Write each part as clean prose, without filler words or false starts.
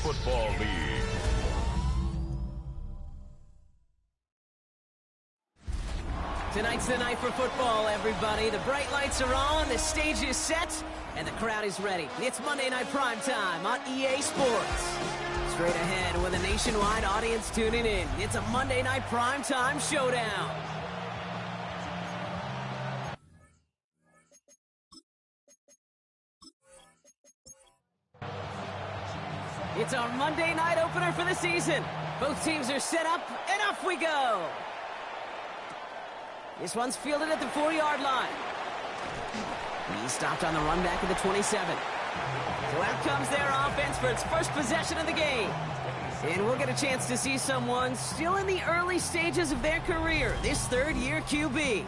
Football League. Tonight's the night for football, everybody. The bright lights are on, the stage is set, and the crowd is ready. It's Monday Night Primetime on EA Sports. Straight ahead with a nationwide audience tuning in. It's a Monday Night Primetime showdown. It's our Monday night opener for the season. Both teams are set up, and off we go. This one's fielded at the 4-yard line. He's stopped on the run back at the 27. So out comes their offense for its first possession of the game. And we'll get a chance to see someone still in the early stages of their career, this third-year QB.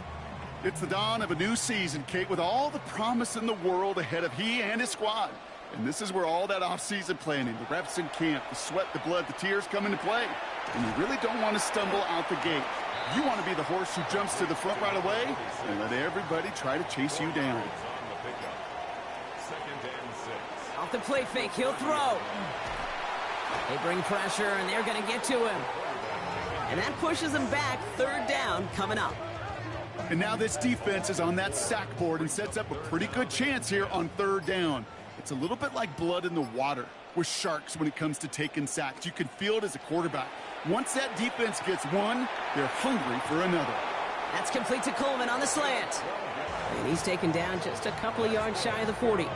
It's the dawn of a new season, Kate, with all the promise in the world ahead of he and his squad. And this is where all that off-season planning, the reps in camp, the sweat, the blood, the tears come into play. And you really don't want to stumble out the gate. You want to be the horse who jumps to the front right away and let everybody try to chase you down. Off the play fake, he'll throw. They bring pressure, and they're going to get to him. And that pushes him back. Third down coming up. And now this defense is on that sack board and sets up a pretty good chance here on third down. It's a little bit like blood in the water with sharks when it comes to taking sacks. You can feel it as a quarterback. Once that defense gets one, they're hungry for another. That's complete to Coleman on the slant. And he's taken down just a couple of yards shy of the 40.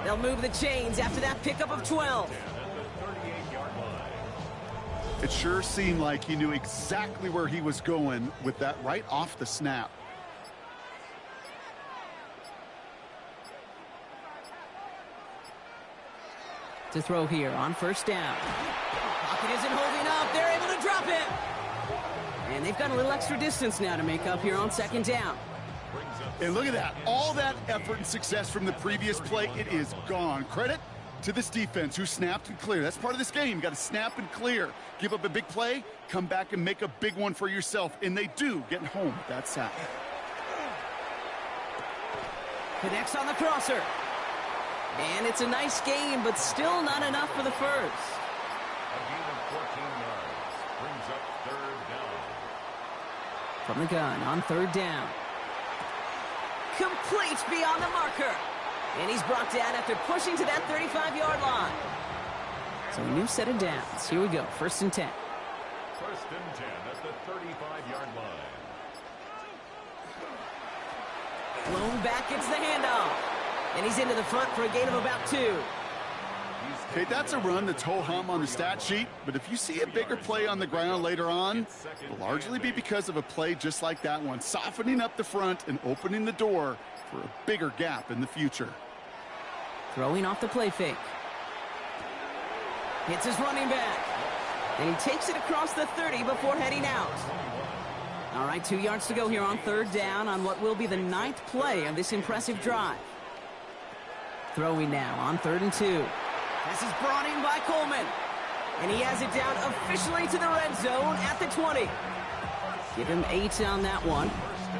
They'll move the chains after that pickup of 12. It sure seemed like he knew exactly where he was going with that right off the snap. To throw here on first down. Pocket isn't holding up. They're able to drop him. And they've got a little extra distance now to make up here on second down. And look at that. All that effort and success from the previous play, it is gone. Credit to this defense who snapped and cleared. That's part of this game. You got to snap and clear. Give up a big play, come back and make a big one for yourself. And they do get home with that sack. Connects on the crosser. And it's a nice game, but still not enough for the first. A gain of 14 yards brings up third down. From the gun on third down. Complete beyond the marker. And he's brought down after pushing to that 35-yard line. So a new set of downs. Here we go, 1st and 10. 1st and 10 at the 35-yard line. Blown back, gets the handoff. And he's into the front for a gain of about 2. Okay, that's a run that's ho-hum on the stat sheet, but if you see a bigger play on the ground later on, it'll largely be because of a play just like that one, softening up the front and opening the door for a bigger gap in the future. Throwing off the play fake. Hits his running back. And he takes it across the 30 before heading out. All right, 2 yards to go here on third down on what will be the 9th play of this impressive drive. Throwing now on 3rd and 2. This is brought in by Coleman. And he has it down officially to the red zone at the 20. Give him 8 on that one.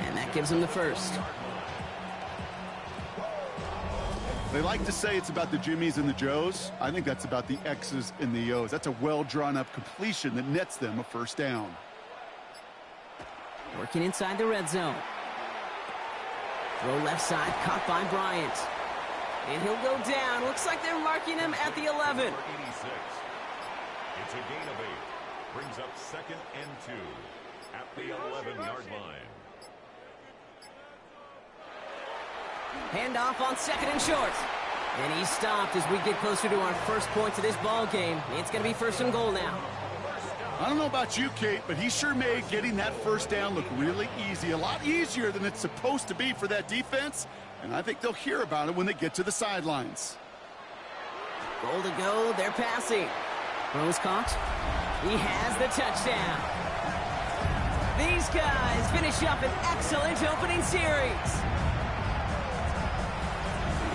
And that gives him the first. They like to say it's about the Jimmies and the Joes. I think that's about the X's and the O's. That's a well-drawn-up completion that nets them a first down. Working inside the red zone. Throw left side, caught by Bryant. And he'll go down. Looks like they're marking him at the 11. 86. It's a gain of 8. Brings up 2nd and 2 at the 11-yard line. Handoff on 2nd and short. And he's stopped as we get closer to our first point of this ball game. It's going to be 1st and goal now. I don't know about you, Kate, but he sure made getting that first down look really easy. A lot easier than it's supposed to be for that defense. And I think they'll hear about it when they get to the sidelines. Goal to go. They're passing. Rose caught. He has the touchdown. These guys finish up an excellent opening series.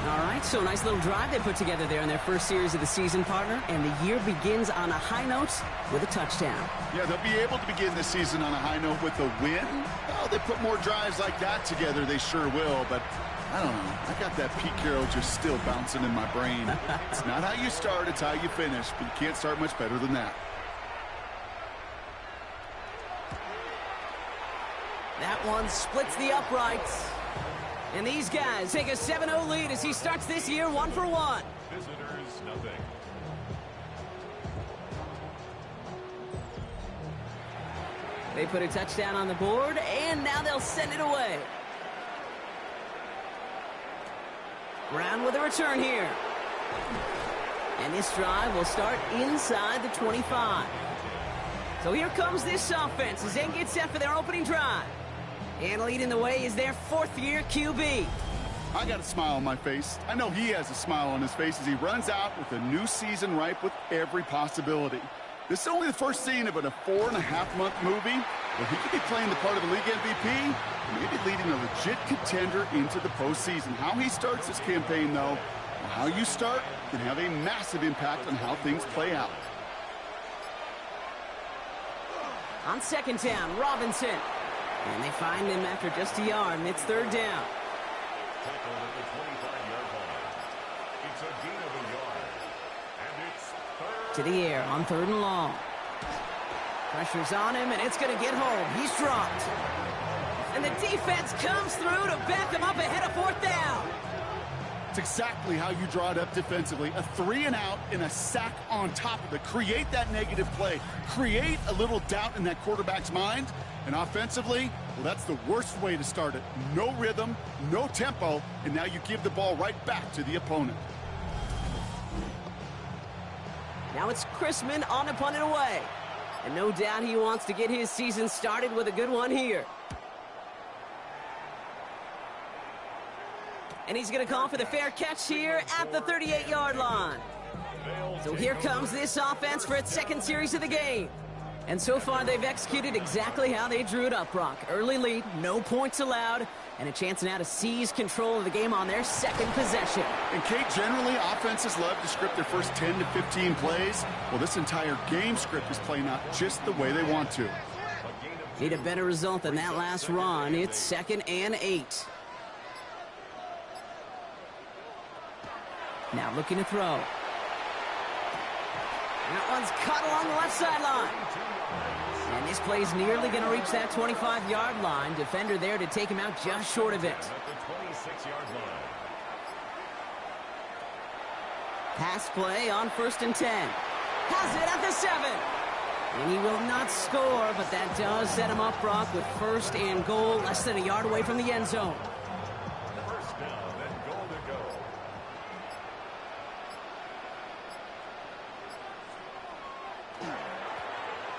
All right, so a nice little drive they put together there in their first series of the season, partner. And the year begins on a high note with a touchdown. Yeah, they'll be able to begin the season on a high note with a win. Oh, they put more drives like that together, they sure will. But I don't know. I got that Pete Carroll just still bouncing in my brain. It's not how you start, it's how you finish. But you can't start much better than that. That one splits the uprights. And these guys take a 7-0 lead as he starts this year 1-for-1. Visitors, nothing. They put a touchdown on the board, and now they'll send it away. Brown with a return here. And this drive will start inside the 25. So here comes this offense as they get set for their opening drive. And leading the way is their fourth-year QB. I got a smile on my face. I know he has a smile on his face as he runs out with a new season ripe with every possibility. This is only the first scene of a 4.5-month movie where he could be playing the part of a league MVP and maybe leading a legit contender into the postseason. How he starts this campaign, though, or how you start, can have a massive impact on how things play out. On second down, Robinson. And they find him after just a yard, and it's third down. Tackled at the 25-yard line. It's a gain of a yard. And it's third. To the air on third and long. Pressure's on him, and it's going to get home. He's dropped. And the defense comes through to back him up ahead of fourth down. It's exactly how you draw it up defensively. A 3-and-out and a sack on top of it. Create that negative play. Create a little doubt in that quarterback's mind. And offensively, well, that's the worst way to start it. No rhythm, no tempo, and now you give the ball right back to the opponent. Now it's Chrisman on the punt and away. And no doubt he wants to get his season started with a good one here. And he's going to call for the fair catch here at the 38-yard line. So here comes this offense for its second series of the game. And so far, they've executed exactly how they drew it up, Brock. Early lead, no points allowed, and a chance now to seize control of the game on their second possession. And, Kate, generally, offenses love to script their first 10 to 15 plays. Well, this entire game script is playing out just the way they want to. Need a better result than that last run. It's 2nd and 8. Now looking to throw. That one's caught along the left sideline. And this play's nearly going to reach that 25-yard line. Defender there to take him out just short of it. At the 26-yard line. Pass play on 1st and 10. Has it at the 7. And he will not score, but that does set him up, Brock, with 1st and goal, less than a yard away from the end zone. First down and goal to go.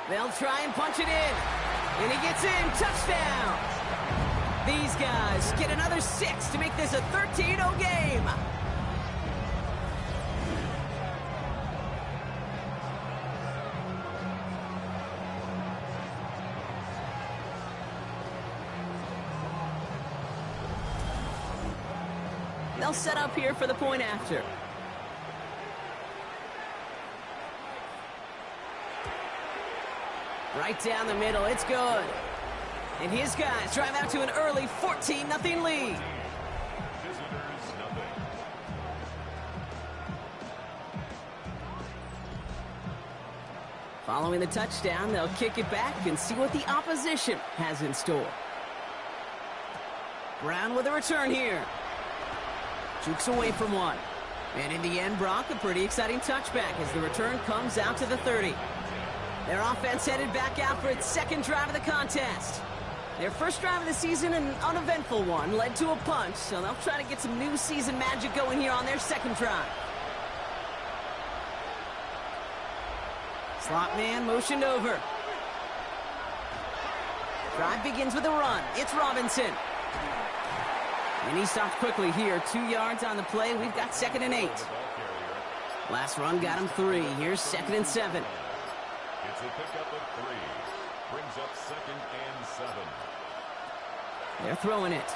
They'll try and punch it in. And he gets in. Touchdown. These guys get another 6 to make this a 13-0 game. They'll set up here for the point after. Right down the middle, it's good. And his guys drive out to an early 14-0 lead. Visitors, nothing. Following the touchdown, they'll kick it back and see what the opposition has in store. Brown with a return here. Jukes away from one. And in the end, Brock, a pretty exciting touchback as the return comes out to the 30. Their offense headed back out for its second drive of the contest. Their first drive of the season, an uneventful one, led to a punch, so they'll try to get some new season magic going here on their second drive. Slot man motioned over. Drive begins with a run. It's Robinson. And he stopped quickly here. 2 yards on the play. We've got 2nd and 8. Last run got him 3. Here's 2nd and 7. It's a pickup of 3. Brings up 2nd and 7. They're throwing it.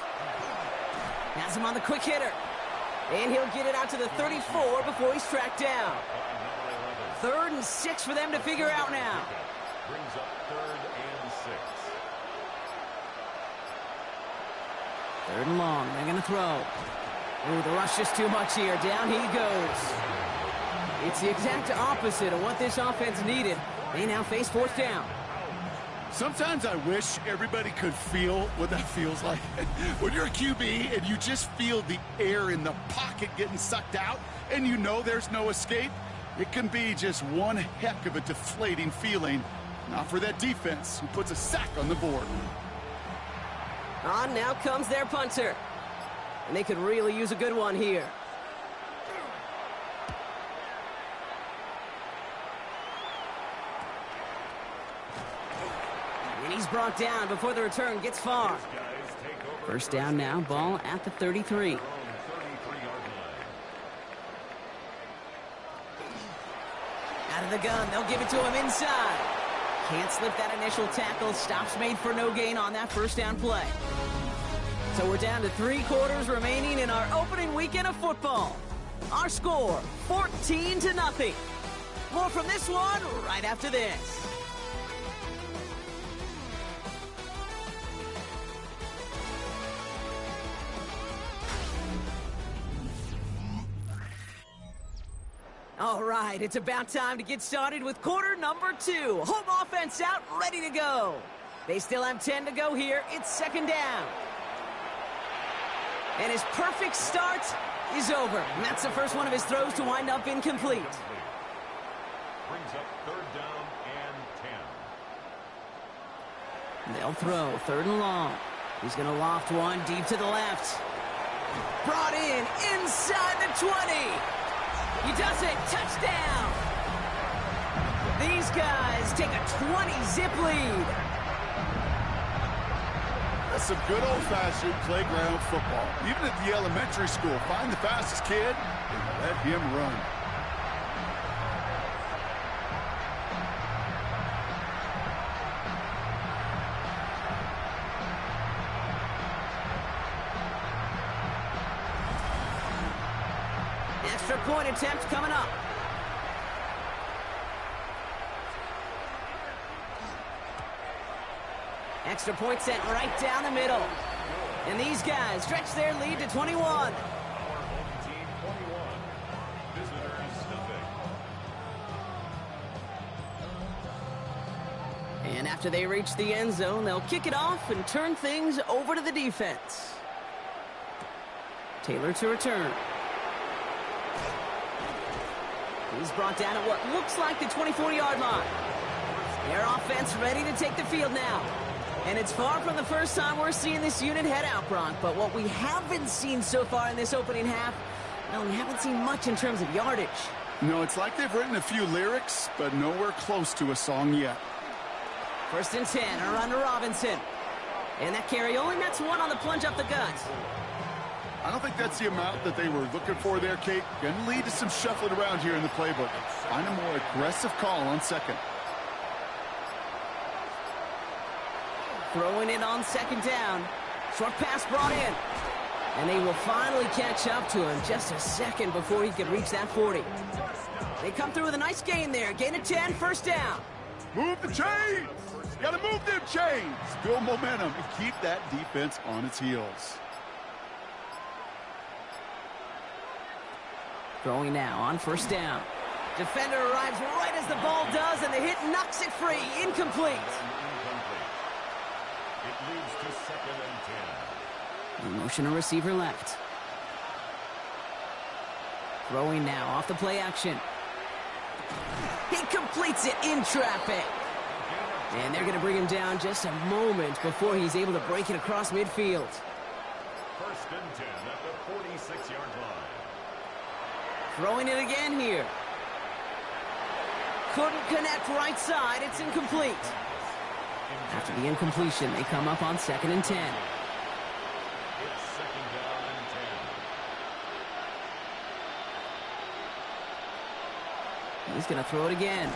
Has him on the quick hitter. And he'll get it out to the 34 before he's tracked down. 3rd and 6 for them to figure out now. Brings up 3rd and 6. 3rd and long. They're going to throw. Ooh, the rush is too much here. Down he goes. It's the exact opposite of what this offense needed. They now face fourth down. Sometimes I wish everybody could feel what that feels like. When you're a QB and you just feel the air in the pocket getting sucked out and you know there's no escape, it can be just one heck of a deflating feeling. Not for that defense who puts a sack on the board. On now comes their punter. And they could really use a good one here. And he's brought down before the return gets far. First down now, ball at the 33. Out of the gun, they'll give it to him inside. Can't slip that initial tackle. Stops made for no gain on that first down play. So we're down to 3 quarters remaining in our opening weekend of football. Our score, 14-0. More from this one right after this. All right, it's about time to get started with quarter number 2. Home offense out, ready to go. They still have 10 to go here. It's second down. And his perfect start is over. And that's the first one of his throws to wind up incomplete. Brings up third down and 10. They'll throw third and long. He's going to loft one deep to the left. Brought in inside the 20. He does it. Touchdown. These guys take a 20-zip lead. That's some good old-fashioned playground football. Even at the elementary school, find the fastest kid and let him run. Extra point attempt coming up. Extra point sent right down the middle. And these guys stretch their lead to 21. Our home team 21. Visitors nothing. And after they reach the end zone, they'll kick it off and turn things over to the defense. Taylor to return. He's brought down at what looks like the 24-yard line. Their offense ready to take the field now. And it's far from the first time we're seeing this unit head out, Brock. But what we haven't seen so far in this opening half, well, we haven't seen much in terms of yardage. No, it's like they've written a few lyrics, but nowhere close to a song yet. First and 10, a run to Robinson. And that carry only nets one on the plunge up the gut. I don't think that's the amount that they were looking for there, Kate. Going to lead to some shuffling around here in the playbook. Find a more aggressive call on second. Throwing it on second down. Short pass brought in. And they will finally catch up to him just a second before he could reach that 40. They come through with a nice gain there. Gain of 10, first down. Move the chains! Got to move them chains! Build momentum and keep that defense on its heels. Throwing now on first down. Defender arrives right as the ball does, and the hit knocks it free. Incomplete. It leads to second and 10. No motion, a receiver left. Throwing now off the play action. He completes it in traffic. And they're going to bring him down just a moment before he's able to break it across midfield. First and 10 at the 46-yard line. Throwing it again here. Couldn't connect right side. It's incomplete. After the incompletion, they come up on second and 10. It's second down and 10. He's going to throw it again.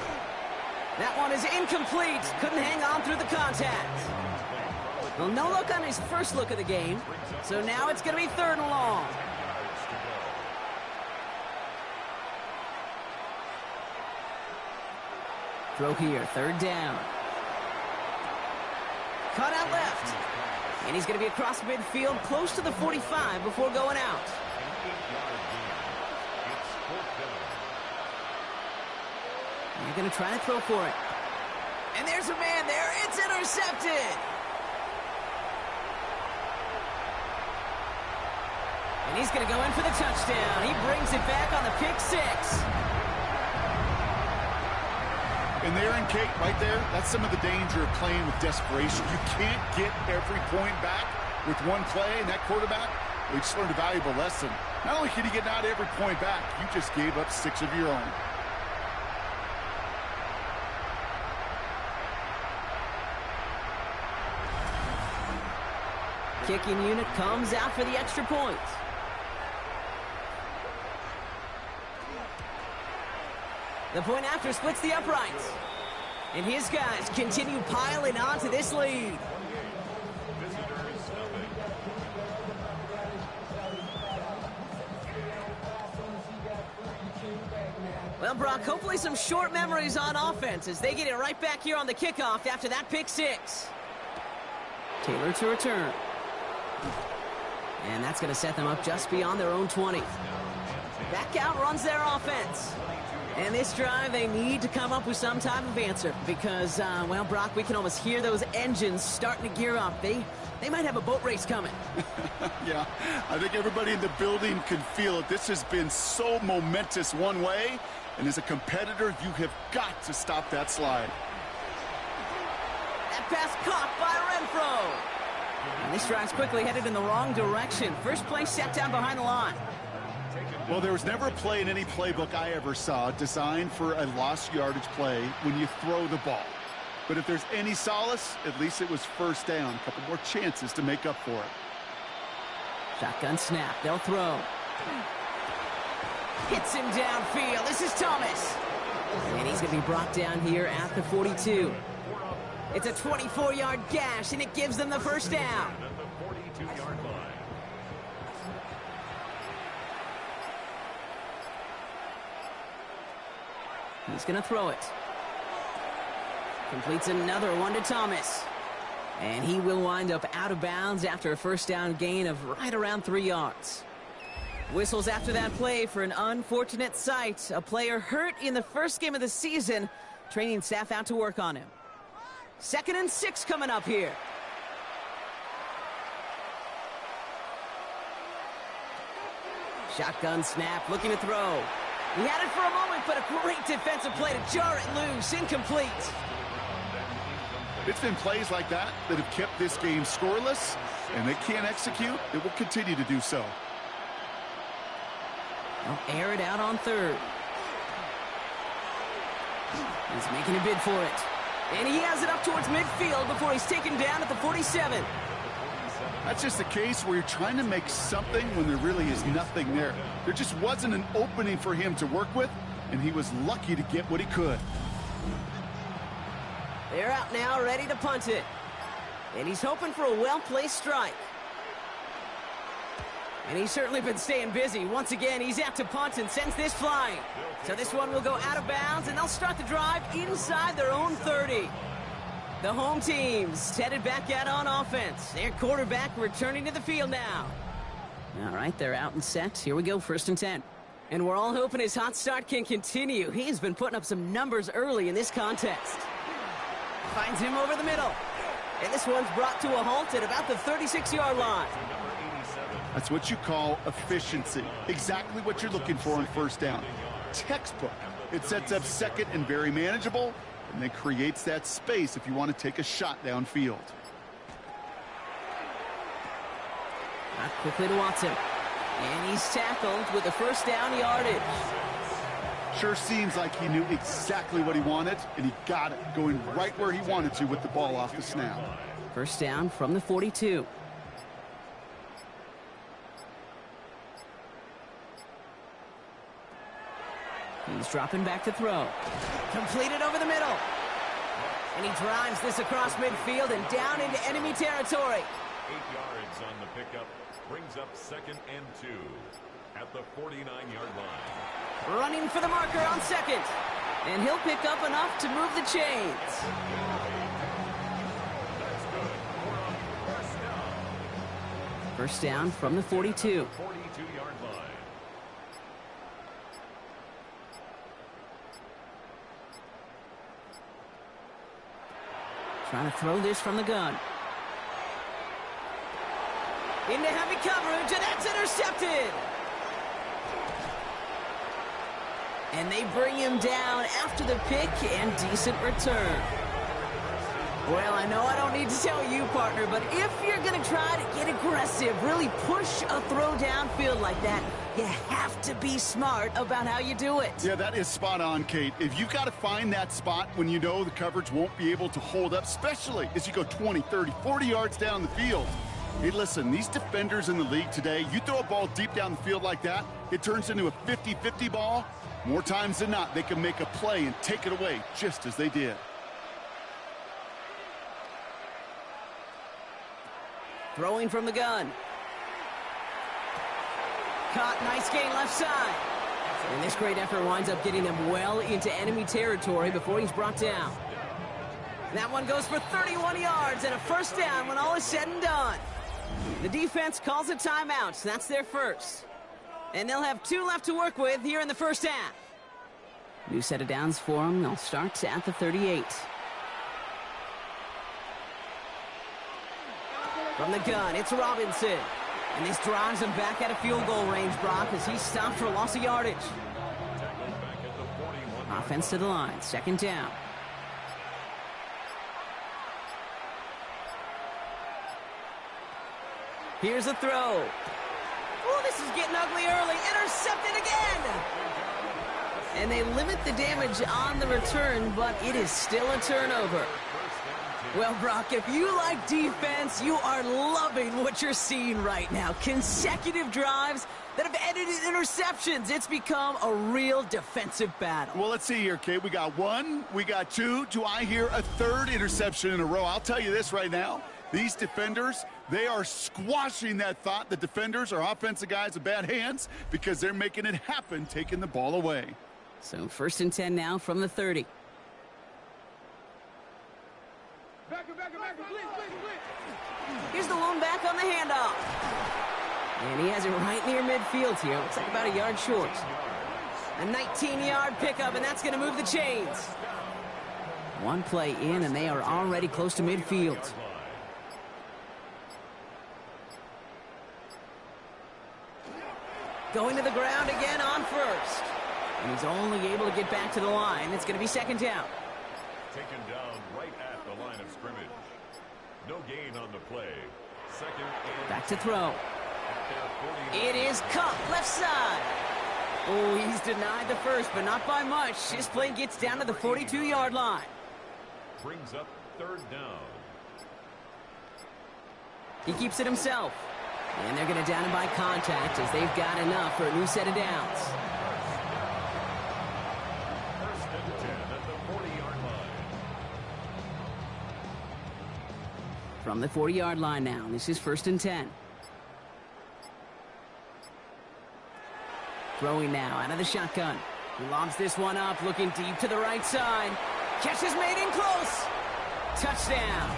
That one is incomplete. Couldn't hang on through the contact. Well, no look on his first look of the game. So now it's going to be third and long. Throw here, third down. Cut out left. And he's going to be across midfield, close to the 45 before going out. They're going to try to throw for it. And there's a man there. It's intercepted. And he's going to go in for the touchdown. He brings it back on the pick six. And there in Kate, right there, that's some of the danger of playing with desperation. You can't get every point back with one play, and that quarterback, we just learned a valuable lesson. Not only can you get not every point back, you just gave up 6 of your own. Kicking unit comes out for the extra point. The point after splits the uprights. And his guys continue piling onto this lead. Well, Brock, hopefully some short memories on offense as they get it right back here on the kickoff after that pick six. Taylor to return. And that's going to set them up just beyond their own 20. Back out runs their offense. And this drive, they need to come up with some type of answer because, well, Brock, we can almost hear those engines starting to gear up. They might have a boat race coming. Yeah, I think everybody in the building can feel it. This has been so momentous one way, and as a competitor, you have got to stop that slide. That pass caught by Renfro. And this drive's quickly headed in the wrong direction. First play set down behind the line. Well, there was never a play in any playbook I ever saw designed for a lost yardage play when you throw the ball. But if there's any solace, at least it was first down. A couple more chances to make up for it. Shotgun snap. They'll throw. Hits him downfield. This is Thomas. And he's going to be brought down here at the 42. It's a 24-yard gash, and it gives them the first down. At the 42-yard line. He's going to throw it. Completes another one to Thomas. And he will wind up out of bounds after a first down gain of right around 3 yards. Whistles after that play for an unfortunate sight. A player hurt in the first game of the season. Training staff out to work on him. 2nd and 6 coming up here. Shotgun snap, looking to throw. He had it for a moment, but a great defensive play to jar it loose. Incomplete. It's been plays like that that have kept this game scoreless, and they can't execute. It will continue to do so. They'll air it out on 3rd. He's making a bid for it. And he has it up towards midfield before he's taken down at the 47. That's just a case where you're trying to make something when there really is nothing there. There just wasn't an opening for him to work with, and he was lucky to get what he could. They're out now, ready to punt it. And he's hoping for a well-placed strike. And he's certainly been staying busy. Once again, he's out to punt and sends this flying. So this one will go out of bounds, and they'll start the drive inside their own 30. The home team's headed back out on offense. Their quarterback returning to the field now. All right, they're out and set. Here we go, 1st and 10. And we're all hoping his hot start can continue. He's been putting up some numbers early in this contest. Finds him over the middle. And this one's brought to a halt at about the 36-yard line. That's what you call efficiency. Exactly what you're looking for on 1st down. Textbook. It sets up 2nd and very manageable, and then creates that space if you want to take a shot downfield. Not quickly to Watson. And he's tackled with a 1st down yardage. Sure seems like he knew exactly what he wanted, and he got it, going right where he wanted to with the ball off the snap. 1st down from the 42. He's dropping back to throw. Completed over the middle. And he drives this across midfield and down into enemy territory. 8 yards on the pickup. Brings up 2nd and 2 at the 49-yard line. Running for the marker on 2nd. And he'll pick up enough to move the chains. That's good. We're on 1st down. 1st down from the 42. 42-yard line. Trying to throw this from the gun. Into heavy coverage, and that's intercepted. And they bring him down after the pick and decent return. Well, I know I don't need to tell you, partner, but if you're going to try to get aggressive, really push a throw downfield like that, you have to be smart about how you do it. Yeah, that is spot on, Kate. If you've got to find that spot when you know the coverage won't be able to hold up, especially as you go 20, 30, 40 yards down the field. Hey, listen, these defenders in the league today, you throw a ball deep down the field like that, it turns into a 50-50 ball. More times than not, they can make a play and take it away just as they did. Throwing from the gun. Caught, nice gain left side. And this great effort winds up getting him well into enemy territory before he's brought down. That one goes for 31 yards and a first down when all is said and done. The defense calls a timeout, so that's their first. And they'll have 2 left to work with here in the first half. New set of downs for them. They'll start at the 38. From the gun, it's Robinson. And this drives him back at a field goal range, Brock, as he's stopped for a loss of yardage. Offense to the line, second down. Here's a throw. Oh, this is getting ugly early. Intercepted again. And they limit the damage on the return, but it is still a turnover. Well, Brock, if you like defense, you are loving what you're seeing right now. Consecutive drives that have ended in interceptions. It's become a real defensive battle. Well, let's see here, Kate. We got 1, we got 2. Do I hear a 3rd interception in a row? I'll tell you this right now. These defenders, they are squashing that thought. The defenders are offensive guys with bad hands because they're making it happen, taking the ball away. So first and 10 now from the 30. Here's the lone back on the handoff. And he has it right near midfield here. Looks like about a yard short. A 19-yard pickup, and that's going to move the chains. One play in, and they are already close to midfield. Going to the ground again on first. And he's only able to get back to the line. It's going to be second down. Taken down right at the line of scrimmage. No gain on the play. Second and back to throw. It is Cup, left side. Oh, he's denied the first, but not by much. His play gets down to the 42-yard line. Brings up third down. He keeps it himself. And they're going to down him by contact as they've got enough for a new set of downs. First and 10 at the 40-yard line. From the 40-yard line now, this is first and 10. Throwing now out of the shotgun. He lobs this one up, looking deep to the right side. Catch is made in close. Touchdown.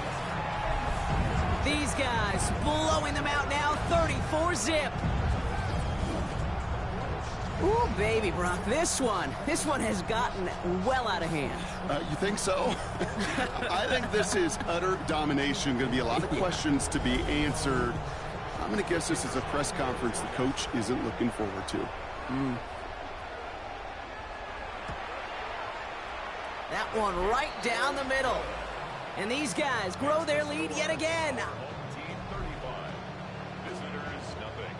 These guys blowing them out now, 34-zip. Ooh, baby, Brock, this one has gotten well out of hand. You think so? I think this is utter domination. Going to be a lot of questions to be answered. I'm going to guess this is a press conference the coach isn't looking forward to. That one right down the middle. And these guys grow their lead yet again. 19-35. Visitors, nothing.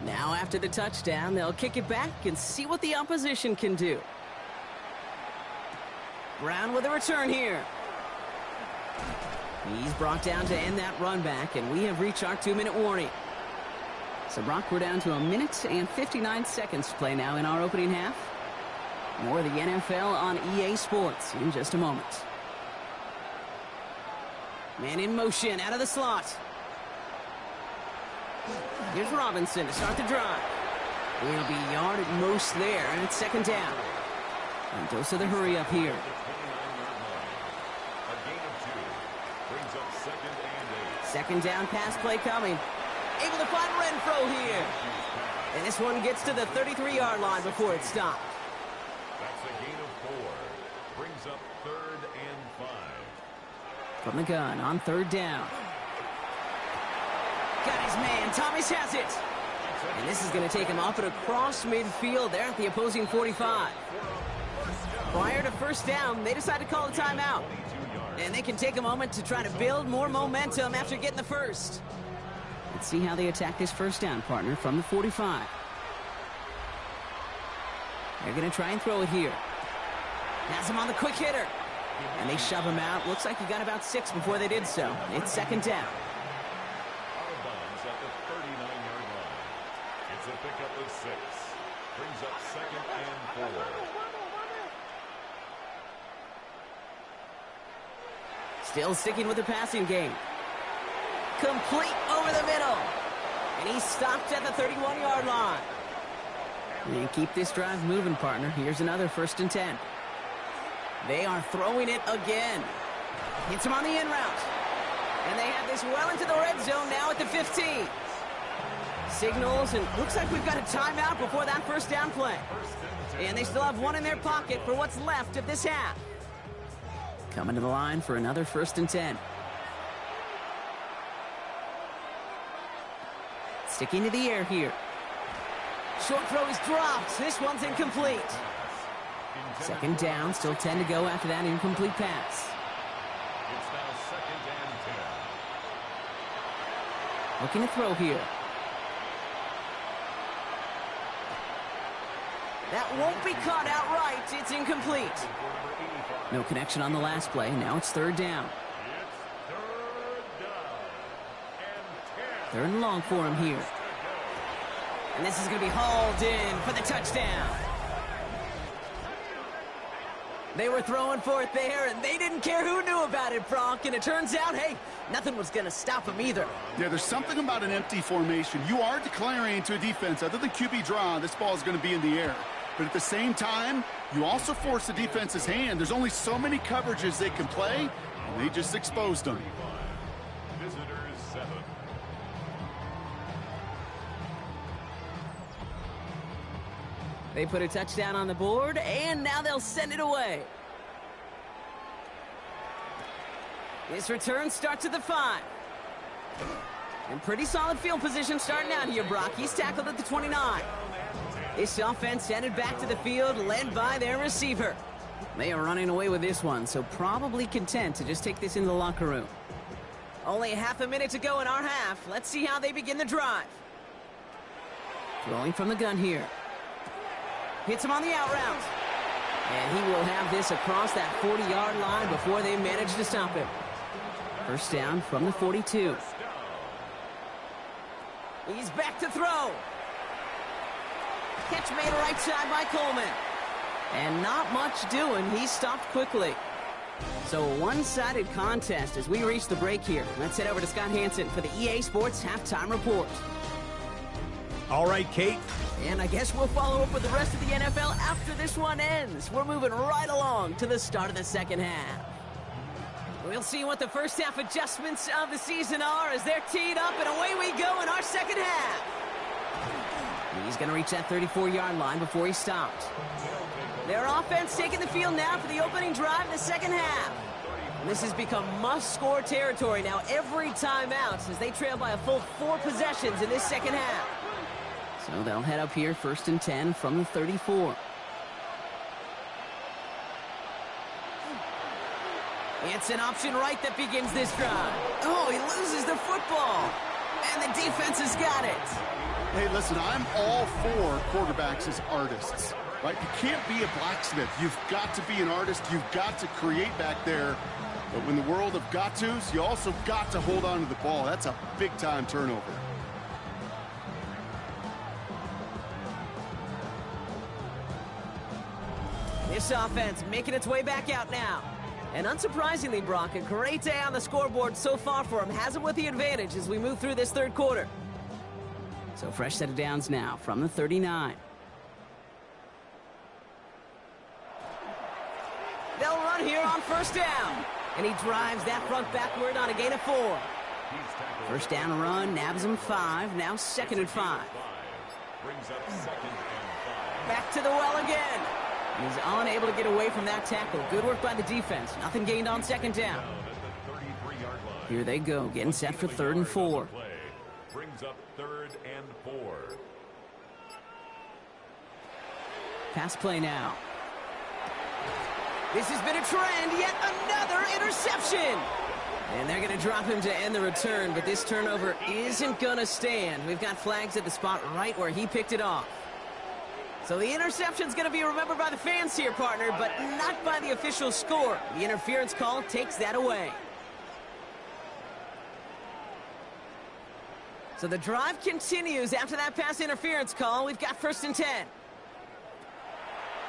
Now after the touchdown, they'll kick it back and see what the opposition can do. Brown with a return here. He's brought down to end that run back, and we have reached our 2-minute warning. So, Brock, we're down to 1 minute and 59 seconds to play now in our opening half. More of the NFL on EA Sports in just a moment. Man in motion out of the slot. Here's Robinson to start the drive. It'll be a yard at most there, and it's second down. And dose of the hurry up here. Second down pass play coming. Able to find Renfro here. And this one gets to the 33-yard line before it's stopped. That's a gain of 4. Brings up 3rd and 5. From the gun on 3rd down. Got his man. Thomas has it. And this is going to take him off at across midfield there at the opposing 45. Prior to 1st down, they decided to call a timeout. And they can take a moment to try to build more momentum after getting the first. Let's see how they attack this 1st down, partner, from the 45. They're going to try and throw it here. Has him on the quick hitter. And they shove him out. Looks like he got about 6 before they did so. It's 2nd down. Out of bounds at the 39-yard line. It's a pickup of 6. Brings up 2nd and 4. Still sticking with the passing game. Complete over the middle. And he's stopped at the 31-yard line. And keep this drive moving, partner. Here's another 1st and 10. They are throwing it again. Hits him on the in route. And they have this well into the red zone now at the 15. Signals, and looks like we've got a timeout before that 1st down play. And they still have one in their pocket for what's left of this half. Coming to the line for another 1st and 10. Sticking to the air here. Short throw is dropped. This one's incomplete. 2nd down, still 10 to go after that incomplete pass. It's now 2nd and 10. Looking to throw here. That won't be caught outright. It's incomplete. No connection on the last play. Now it's 3rd down. It's 3rd down and 10. 3rd and long for him here. And this is going to be hauled in for the touchdown. They were throwing for it there, and they didn't care who knew about it, Brock. And it turns out, hey, nothing was going to stop them either. Yeah, there's something about an empty formation. You are declaring to a defense, other than QB draw, this ball is going to be in the air. But at the same time, you also force the defense's hand. There's only so many coverages they can play, and they just exposed them. Visitors 7. They put a touchdown on the board, and now they'll send it away. This return starts at the 5. And pretty solid field position starting out here, Brock. He's tackled at the 29. This offense headed back to the field, led by their receiver. They are running away with this one, so probably content to just take this into the locker room. Only half a minute to go in our half. Let's see how they begin the drive. Throwing from the gun here. Hits him on the out route. And he will have this across that 40-yard line before they manage to stop him. 1st down from the 42. He's back to throw. Catch made right side by Coleman. And not much doing. He stopped quickly. So a one-sided contest as we reach the break here. Let's head over to Scott Hansen for the EA Sports Halftime Report. All right, Kate. And I guess we'll follow up with the rest of the NFL after this one ends. We're moving right along to the start of the 2nd half. We'll see what the 1st half adjustments of the season are as they're teed up, and away we go in our 2nd half. He's going to reach that 34-yard line before he stopped. Their offense taking the field now for the opening drive in the 2nd half. And this has become must-score territory now every time out as they trail by a full 4 possessions in this 2nd half. So they'll head up here 1st and 10 from the 34. It's an option right that begins this drive. Oh, he loses the football. And the defense has got it. Hey, listen, I'm all for quarterbacks as artists, right? You can't be a blacksmith. You've got to be an artist. You've got to create back there. But when the world of got-tos, you also got to hold on to the ball. That's a big-time turnover. This offense making its way back out now. And unsurprisingly, Brock, a great day on the scoreboard so far for him. Has him with the advantage as we move through this 3rd quarter. So fresh set of downs now from the 39. They'll run here on 1st down. And he drives that front backward on a gain of 4. 1st down run, nabs him 5. Now 2nd and 5. Brings up 2nd and 5. Back to the well again. He's unable to get away from that tackle. Good work by the defense. Nothing gained on second down. Here they go, getting set for 3rd and 4. Brings up 3rd and 4. Pass play now. This has been a trend, yet another interception. And they're going to drop him to end the return, but this turnover isn't going to stand. We've got flags at the spot right where he picked it off. So the interception's going to be remembered by the fans here, partner, but not by the official score. The interference call takes that away. So the drive continues after that pass interference call. We've got 1st and 10.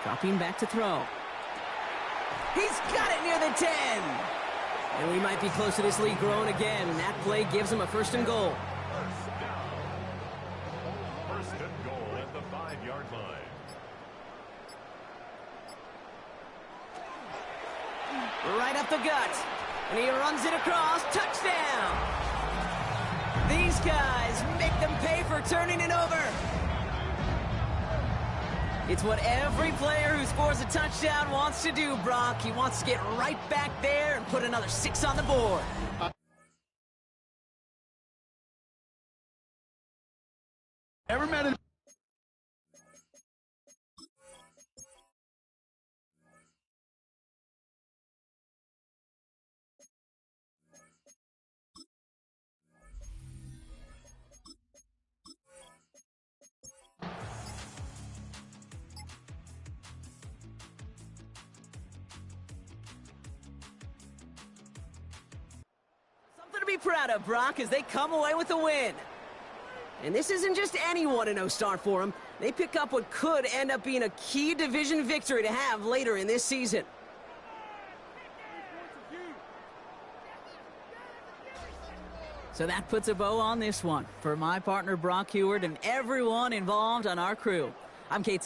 Dropping back to throw. He's got it near the 10. And we might be close to this lead growing again. That play gives him a 1st and goal. 1st and goal at the 5-yard line. Right up the gut. And he runs it across. Touchdown. These guys make them pay for turning it over. It's what every player who scores a touchdown wants to do, Brock. He wants to get right back there and put another 6 on the board. Ever met a Something to be proud of, Brock, as they come away with a win. And this isn't just any 1-0 start for them. They pick up what could end up being a key division victory to have later in this season. So that puts a bow on this one. For my partner, Brock Heward, and everyone involved on our crew, I'm Kate.